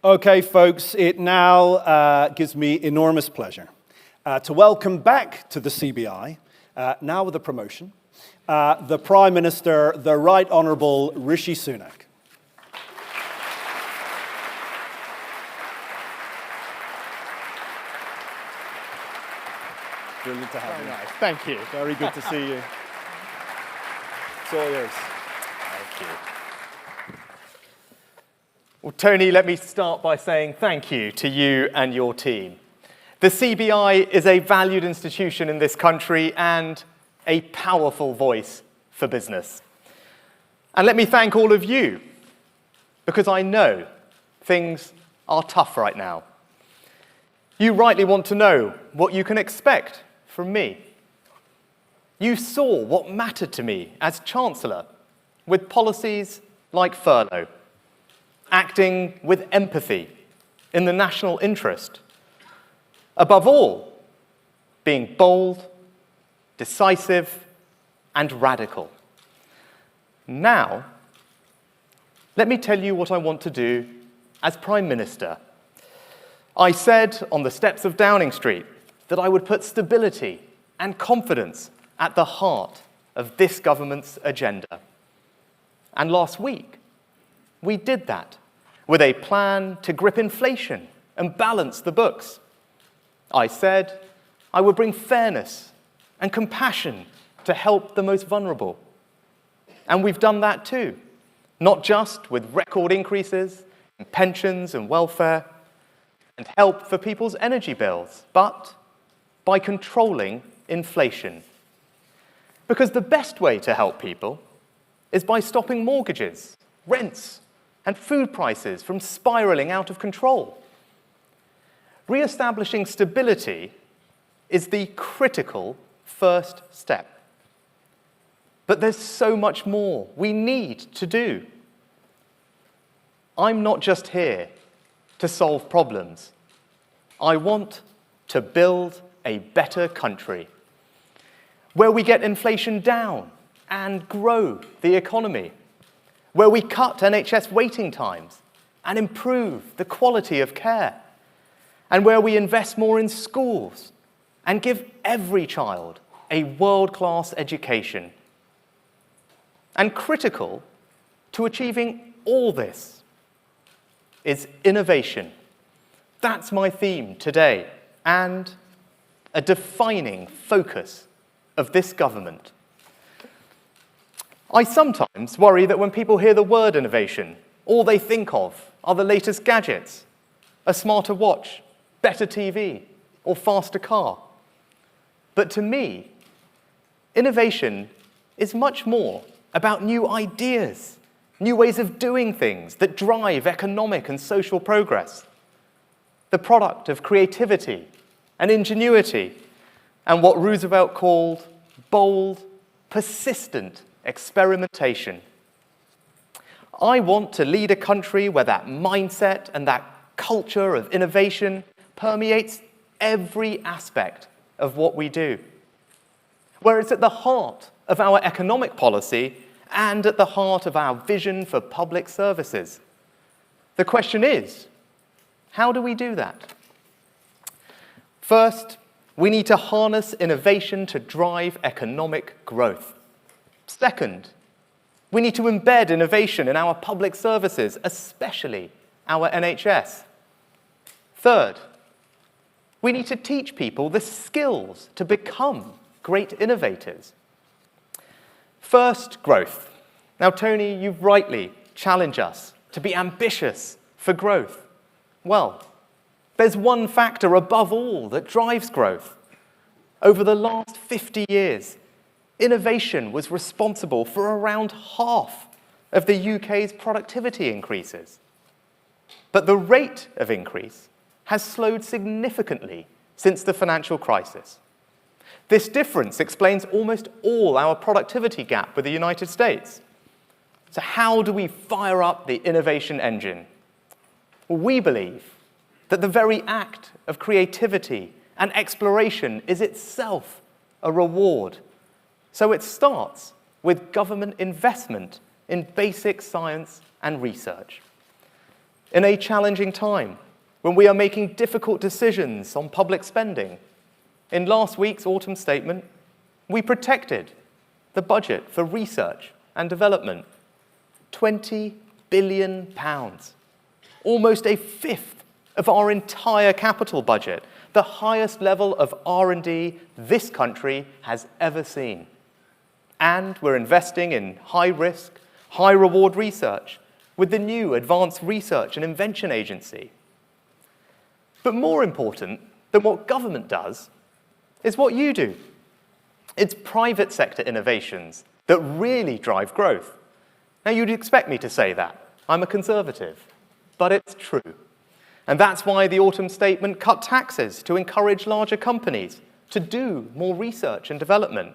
Okay, folks, it now gives me enormous pleasure to welcome back to the CBI, now with a promotion, the Prime Minister, the Right Honourable Rishi Sunak. Brilliant to have you. Nice. Thank you. Very good to see you. It's all yours. Thank you. Well, Tony, let me start by saying thank you to you and your team. The CBI is a valued institution in this country and a powerful voice for business. And let me thank all of you, because I know things are tough right now. You rightly want to know what you can expect from me. You saw what mattered to me as Chancellor with policies like furlough, acting with empathy in the national interest. Above all, being bold, decisive, and radical. Now, let me tell you what I want to do as Prime Minister. I said on the steps of Downing Street that I would put stability and confidence at the heart of this government's agenda. And last week, we did that with a plan to grip inflation and balance the books. I said I would bring fairness and compassion to help the most vulnerable. And we've done that too, not just with record increases in pensions and welfare and help for people's energy bills, but by controlling inflation. Because the best way to help people is by stopping mortgages, rents, and food prices from spiraling out of control. Re-establishing stability is the critical first step. But there's so much more we need to do. I'm not just here to solve problems. I want to build a better country where we get inflation down and grow the economy, where we cut NHS waiting times and improve the quality of care, and where we invest more in schools and give every child a world-class education. And critical to achieving all this is innovation. That's my theme today, and a defining focus of this government. I sometimes worry that when people hear the word innovation, all they think of are the latest gadgets, a smarter watch, better TV, or faster car. But to me, innovation is much more about new ideas, new ways of doing things that drive economic and social progress, the product of creativity and ingenuity, and what Roosevelt called bold, persistent experimentation. I want to lead a country where that mindset and that culture of innovation permeates every aspect of what we do, where it's at the heart of our economic policy and at the heart of our vision for public services. The question is, how do we do that? First, we need to harness innovation to drive economic growth. Second, we need to embed innovation in our public services, especially our NHS. Third, we need to teach people the skills to become great innovators. First, growth. Now, Tony, you've rightly challenged us to be ambitious for growth. Well, there's one factor above all that drives growth. Over the last 50 years, innovation was responsible for around half of the UK's productivity increases. But the rate of increase has slowed significantly since the financial crisis. This difference explains almost all our productivity gap with the United States. So how do we fire up the innovation engine? Well, we believe that the very act of creativity and exploration is itself a reward. So it starts with government investment in basic science and research. in a challenging time when we are making difficult decisions on public spending. In last week's autumn statement, we protected the budget for research and development. £20 billion, almost a fifth of our entire capital budget, the highest level of R&D this country has ever seen. And we're investing in high-risk, high-reward research with the new Advanced Research and Invention Agency. But more important than what government does is what you do. It's private sector innovations that really drive growth. Now, you'd expect me to say that. I'm a conservative, but it's true. And that's why the autumn statement cut taxes to encourage larger companies to do more research and development.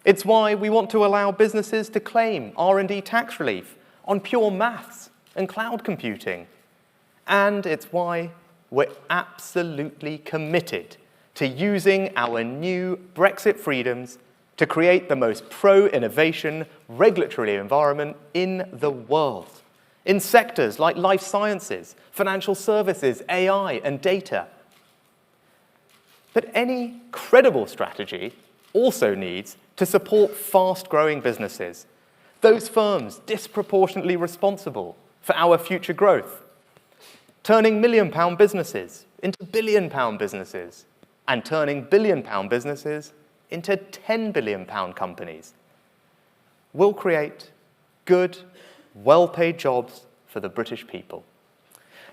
It's why we want to allow businesses to claim R&D tax relief on pure maths and cloud computing. And it's why we're absolutely committed to using our new Brexit freedoms to create the most pro-innovation regulatory environment in the world, in sectors like life sciences, financial services, AI, and data. But any credible strategy also needs to support fast-growing businesses, those firms disproportionately responsible for our future growth, turning million-pound businesses into billion-pound businesses, and turning billion-pound businesses into £10 billion companies. We'll create good, well-paid jobs for the British people.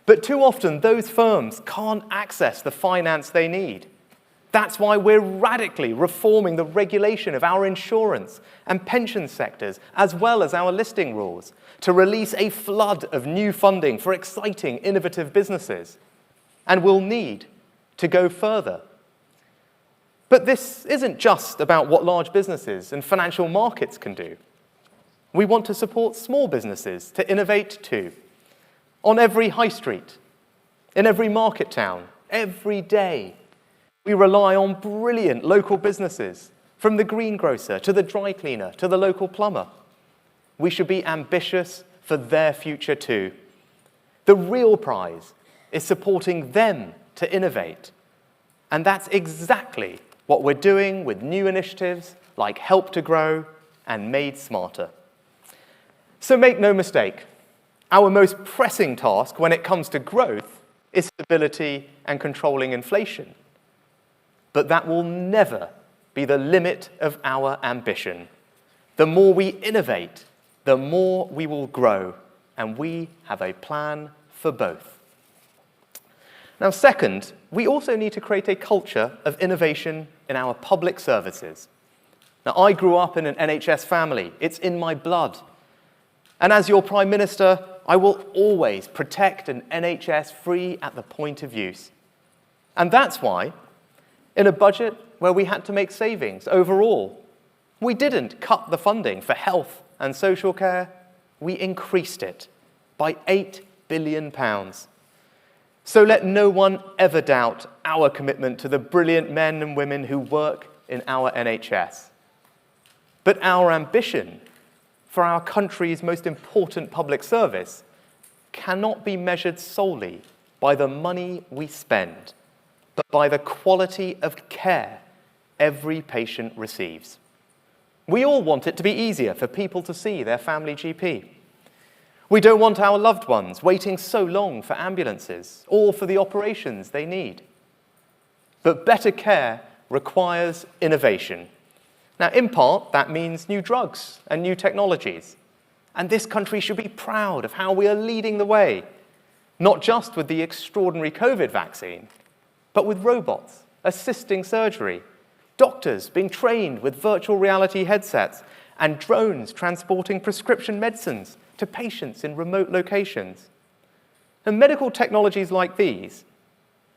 But too often, those firms can't access the finance they need. That's why we're radically reforming the regulation of our insurance and pension sectors, as well as our listing rules, to release a flood of new funding for exciting, innovative businesses. And we'll need to go further. But this isn't just about what large businesses and financial markets can do. We want to support small businesses to innovate too. On every high street, in every market town, every day, we rely on brilliant local businesses, from the greengrocer to the dry cleaner to the local plumber. We should be ambitious for their future too. The real prize is supporting them to innovate. And that's exactly what we're doing with new initiatives like Help to Grow and Made Smarter. So make no mistake, our most pressing task when it comes to growth is stability and controlling inflation. But that will never be the limit of our ambition. The more we innovate, the more we will grow, and we have a plan for both. Now, second, we also need to create a culture of innovation in our public services. Now, I grew up in an NHS family. It's in my blood. And as your Prime Minister, I will always protect an NHS free at the point of use. And that's why, in a budget where we had to make savings overall, we didn't cut the funding for health and social care, we increased it by £8 billion. So let no one ever doubt our commitment to the brilliant men and women who work in our NHS. But our ambition for our country's most important public service cannot be measured solely by the money we spend, but by the quality of care every patient receives. We all want it to be easier for people to see their family GP. We don't want our loved ones waiting so long for ambulances or for the operations they need. But better care requires innovation. Now, in part, that means new drugs and new technologies. And this country should be proud of how we are leading the way, not just with the extraordinary COVID vaccine, but with robots assisting surgery, doctors being trained with virtual reality headsets, and drones transporting prescription medicines to patients in remote locations. And medical technologies like these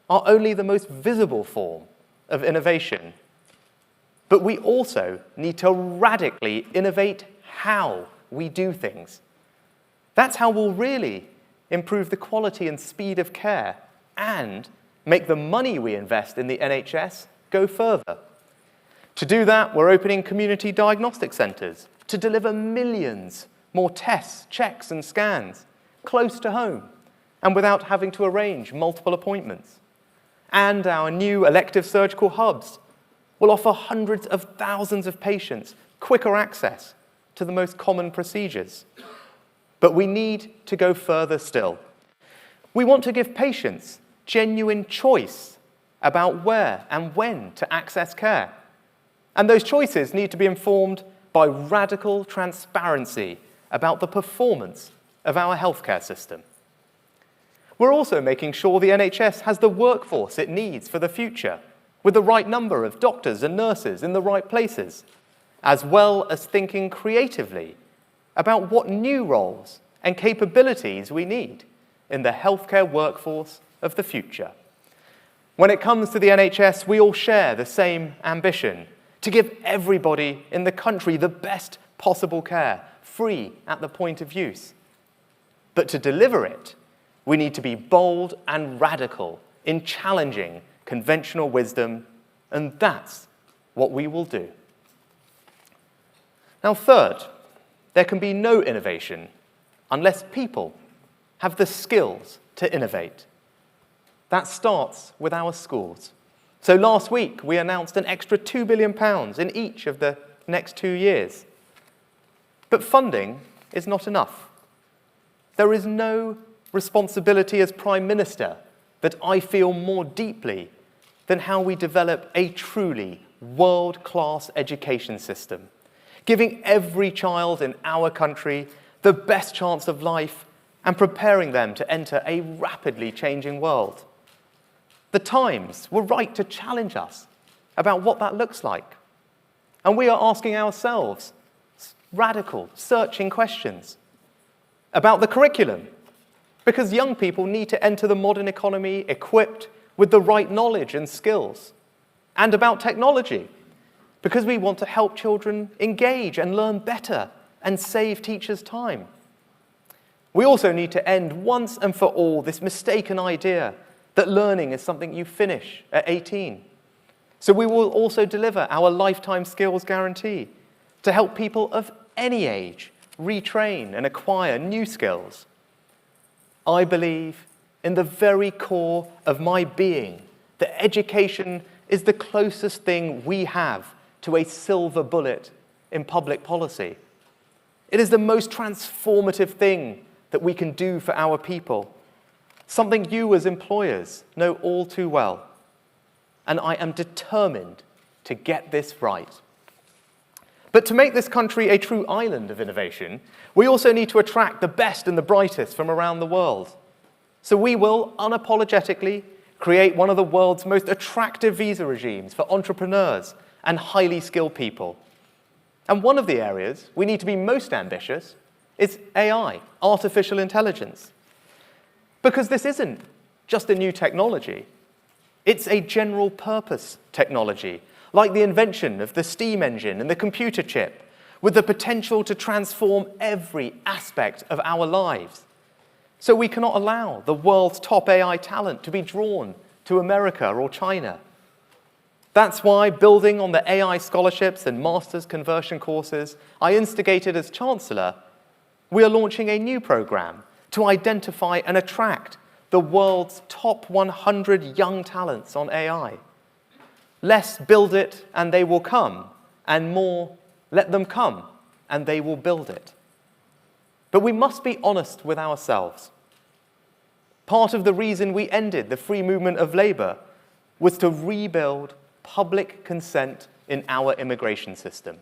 are only the most visible form of innovation. But we also need to radically innovate how we do things. That's how we'll really improve the quality and speed of care and make the money we invest in the NHS go further. To do that, we're opening community diagnostic centres to deliver millions more tests, checks, and scans close to home, and without having to arrange multiple appointments. And our new elective surgical hubs will offer hundreds of thousands of patients quicker access to the most common procedures. But we need to go further still. We want to give patients genuine choice about where and when to access care. And those choices need to be informed by radical transparency about the performance of our healthcare system. We're also making sure the NHS has the workforce it needs for the future, with the right number of doctors and nurses in the right places, as well as thinking creatively about what new roles and capabilities we need in the healthcare workforce of the future. When it comes to the NHS, we all share the same ambition to give everybody in the country the best possible care, free at the point of use. But to deliver it, we need to be bold and radical in challenging conventional wisdom, and that's what we will do. Now, third, there can be no innovation unless people have the skills to innovate. That starts with our schools. So last week, we announced an extra £2 billion in each of the next 2 years. But funding is not enough. There is no responsibility as Prime Minister that I feel more deeply than how we develop a truly world-class education system, giving every child in our country the best chance of life and preparing them to enter a rapidly changing world. The times were right to challenge us about what that looks like. And we are asking ourselves radical, searching questions about the curriculum, because young people need to enter the modern economy equipped with the right knowledge and skills, and about technology, because we want to help children engage and learn better and save teachers time. We also need to end once and for all this mistaken idea that learning is something you finish at 18. So we will also deliver our lifetime skills guarantee to help people of any age retrain and acquire new skills. I believe in the very core of my being that education is the closest thing we have to a silver bullet in public policy. It is the most transformative thing that we can do for our people, something you as employers know all too well. And I am determined to get this right. But to make this country a true island of innovation, we also need to attract the best and the brightest from around the world. So we will unapologetically create one of the world's most attractive visa regimes for entrepreneurs and highly skilled people. And one of the areas we need to be most ambitious is AI, artificial intelligence. Because this isn't just a new technology. It's a general purpose technology, like the invention of the steam engine and the computer chip, with the potential to transform every aspect of our lives. So we cannot allow the world's top AI talent to be drawn to America or China. That's why, building on the AI scholarships and master's conversion courses I instigated as Chancellor, we are launching a new program to identify and attract the world's top 100 young talents on AI. Less build it and they will come, and more let them come and they will build it. But we must be honest with ourselves. Part of the reason we ended the free movement of labour was to rebuild public consent in our immigration system.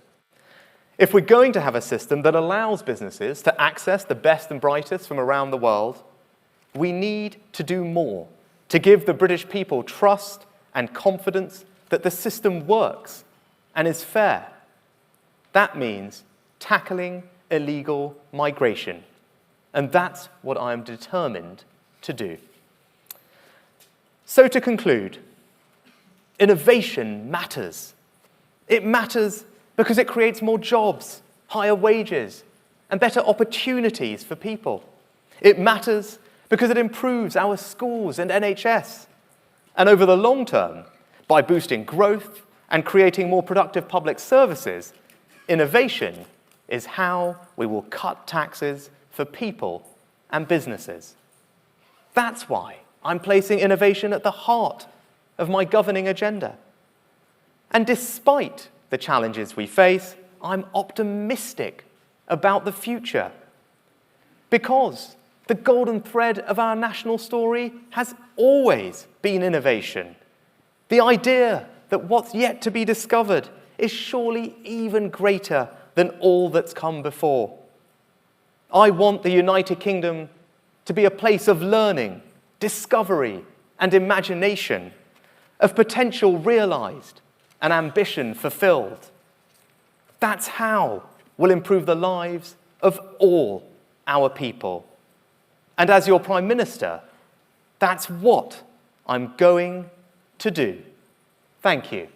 If we're going to have a system that allows businesses to access the best and brightest from around the world, we need to do more to give the British people trust and confidence that the system works and is fair. That means tackling illegal migration, and that's what I am determined to do. So to conclude, innovation matters. It matters because it creates more jobs, higher wages, and better opportunities for people. It matters because it improves our schools and NHS. And over the long term, by boosting growth and creating more productive public services, innovation is how we will cut taxes for people and businesses. That's why I'm placing innovation at the heart of my governing agenda. And despite the challenges we face, I'm optimistic about the future. Because the golden thread of our national story has always been innovation. The idea that what's yet to be discovered is surely even greater than all that's come before. I want the United Kingdom to be a place of learning, discovery, and imagination, of potential realized and ambition fulfilled. That's how we'll improve the lives of all our people. And as your Prime Minister, that's what I'm going to do. Thank you.